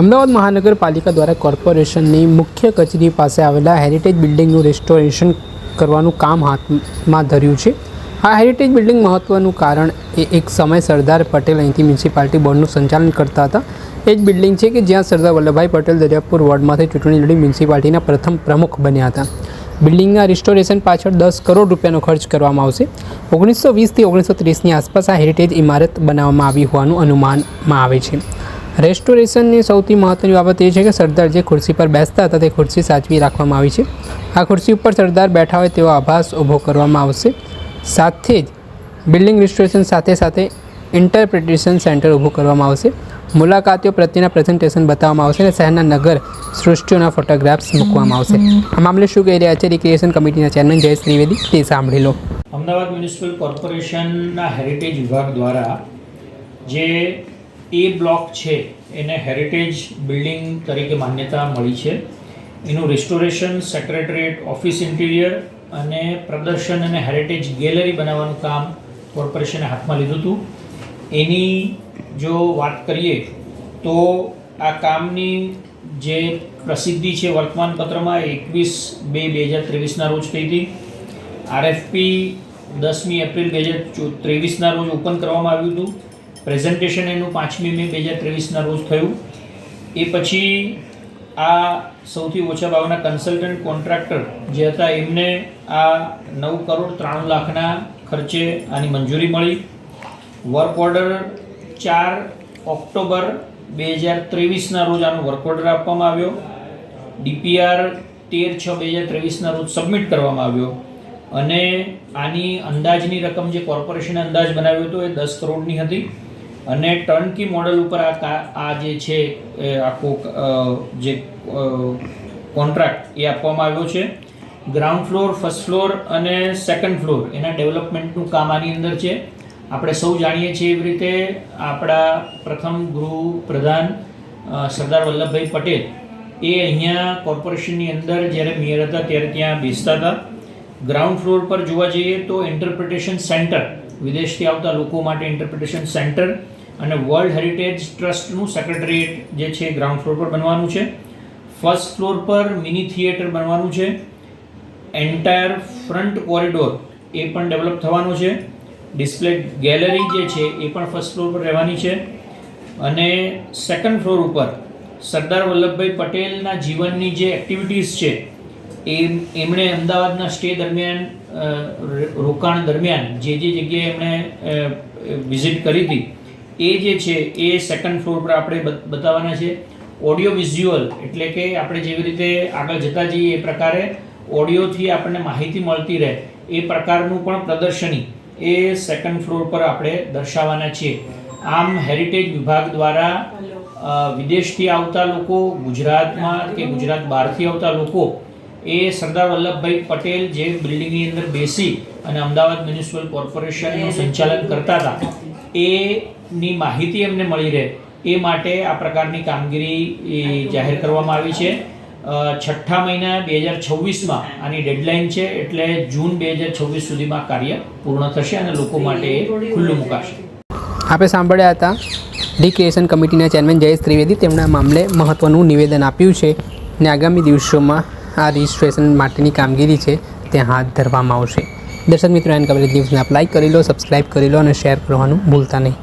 અમદાવાદ મહાનગરપાલિકા દ્વારા કોર્પોરેશનની મુખ્ય કચેરી પાસે આવેલા હેરિટેજ બિલ્ડિંગનું રેસ્ટોરેશન કરવાનું કામ હાથમાં ધર્યું છે। આ હેરિટેજ બિલ્ડિંગ મહત્વનું કારણ એ એક સમય સરદાર પટેલ અહીંથી મ્યુનિસિપાલિટી બોર્ડનું સંચાલન કરતા હતા। એ જ બિલ્ડિંગ છે કે જ્યાં સરદાર વલ્લભભાઈ પટેલ દરિયાપુર વોર્ડમાંથી ચૂંટણી લડી મ્યુનિસિપાલિટીના પ્રથમ પ્રમુખ બન્યા હતા। બિલ્ડિંગના રિસ્ટોરેશન પાછળ 10 કરોડ રૂપિયાનો ખર્ચ કરવામાં આવશે। 1920થી 1930ની આસપાસ આ હેરિટેજ ઇમારત બનાવવામાં આવી હોવાનું અનુમાનમાં આવે છે। રેસ્ટોરેશનની સૌથી મહત્ત્વની બાબત એ છે કે સરદાર જે ખુરશી પર બેસતા હતા તે ખુરશી સાચવી રાખવામાં આવી છે। આ ખુરશી ઉપર સરદાર બેઠા હોય તેવો આભાસ ઊભો કરવામાં આવશે। સાથે જ બિલ્ડિંગ રિસ્ટોરેશન સાથે ઇન્ટરપ્રિટેશન સેન્ટર ઊભું કરવામાં આવશે। મુલાકાતીઓ પ્રત્યેના પ્રેઝન્ટેશન બતાવવામાં આવશે અને શહેરના નગર સૃષ્ટિઓના ફોટોગ્રાફ્સ મૂકવામાં આવશે। આ મામલે શું કહી રહ્યા છે રિક્રિએશન કમિટીના ચેરમેન જયેશ ત્રિવેદી તે સાંભળી લો। અમદાવાદ મ્યુનિસિપલ કોર્પોરેશનના હેરિટેજ વિભાગ દ્વારા જે એ બ્લોક છે એને હેરિટેજ બિલ્ડિંગ તરીકે માન્યતા મળી છે। એનું રિસ્ટોરેશન, સેક્રેટરીએટ, ઓફિસ ઇન્ટિરિયર અને પ્રદર્શન અને હેરિટેજ ગેલેરી બનાવવાનું કામ કોર્પોરેશને હાથમાં લીધું હતું। એની જો વાત કરીએ તો આ કામની જે પ્રસિદ્ધિ છે વર્તમાનપત્રમાં 21/2/2023ના રોજ થઈ હતી। આરએફપી 10મી એપ્રિલ 2023ના રોજ ઓપન કરવામાં આવ્યું હતું। પ્રેઝન્ટેશન એનું 5મી મે 2023ના રોજ થયું। એ પછી આ સૌથી ઓછા ભાવના કન્સલ્ટન્ટ કોન્ટ્રાક્ટર જે હતા એમને આ 9,93,00,000ના ખર્ચે આની મંજૂરી મળી। વર્ક ઓર્ડર 4 ઓક્ટોબર 2023ના રોજ આનો વર્ક ઓર્ડર આપવામાં આવ્યો। ડીપીઆર 13/6/2023ના રોજ સબમિટ કરવામાં આવ્યો અને આની અંદાજની રકમ જે કોર્પોરેશને અંદાજ બનાવ્યો હતો એ 10 કરોડની હતી અને ટર્નકી મોડલ ઉપર આ જે છે આખો જે કોન્ટ્રાક્ટ એ આપવામાં આવ્યો છે। ગ્રાઉન્ડ ફ્લોર, ફર્સ્ટ ફ્લોર અને સેકન્ડ ફ્લોર એના ડેવલપમેન્ટનું કામ આની અંદર છે। આપણે સૌ જાણીએ છીએ એવી રીતે આપણા પ્રથમ ગૃહપ્રધાન સરદાર વલ્લભભાઈ પટેલ એ અહીંયા કોર્પોરેશનની અંદર જ્યારે મેયર હતા ત્યારે ત્યાં બેસતા હતા। ગ્રાઉન્ડ ફ્લોર પર જોવા જઈએ તો ઇન્ટરપ્રિટેશન સેન્ટર, વિદેશથી આવતા લોકો માટે ઇન્ટરપ્રિટેશન સેન્ટર અને વર્લ્ડ હેરિટેજ ટ્રસ્ટનું સેક્રેટરીએટ જે છે ગ્રાઉન્ડ ફ્લોર પર બનવાનું છે। ફર્સ્ટ ફ્લોર પર મિની થિયેટર બનવાનું છે। એન્ટાયર ફ્રન્ટ કોરિડોર એ પણ ડેવલપ થવાનું છે। ડિસ્પ્લે ગેલેરી જે છે એ પણ ફર્સ્ટ ફ્લોર પર રહેવાની છે અને સેકન્ડ ફ્લોર ઉપર સરદાર વલ્લભભાઈ પટેલના જીવનની જે એક્ટિવિટીઝ છે એમણે અમદાવાદના સ્ટે દરમિયાન રોકાણ દરમિયાન જે જગ્યાએ એમણે વિઝિટ કરી હતી એ જે છે એ સેકન્ડ ફ્લોર પર આપણે બતાવવાના છે। ઓડિયો વિઝ્યુઅલ એટલે કે આપણે જેવી રીતે આગળ જતા જઈએ એ પ્રકારે ઓડિયોથી આપણને માહિતી મળતી રહે એ પ્રકારનું પણ પ્રદર્શની એ સેકન્ડ ફ્લોર પર આપણે દર્શાવવાના છીએ। આમ હેરિટેજ વિભાગ દ્વારા વિદેશથી આવતા લોકો, ગુજરાતમાં કે ગુજરાત બહારથી આવતા લોકો એ સરદાર વલ્લભભાઈ પટેલ જે બિલ્ડિંગની અંદર બેસી અને અમદાવાદ મ્યુનિસિપલ કોર્પોરેશનનું સંચાલન કરતા હતા એની માહિતી એમને મળી રહે એ માટે આ પ્રકારની કામગીરી જાહેર કરવામાં આવી છે। 6ઠ્ઠા મહિના 2026માં આની ડેડલાઇન છે એટલે જૂન 2026 સુધીમાં કાર્ય પૂર્ણ થશે અને લોકો માટે ખુલ્લું મુકાશે। આપણે સાંભળ્યા હતા રિક્રિએશન કમિટીના ચેરમેન જયેશ ત્રિવેદી। તેમણે આ મામલે મહત્ત્વનું નિવેદન આપ્યું છે અને આગામી દિવસોમાં આ રજિસ્ટ્રેશન માટેની કામગીરી છે તે હાથ ધરવામાં આવશે। દર્શક મિત્રો, એન કવરેજ ન્યૂઝને આપ લાઇક કરી લો, સબસ્ક્રાઇબ કરી લો અને શેર કરવાનું ભૂલતા નહીં।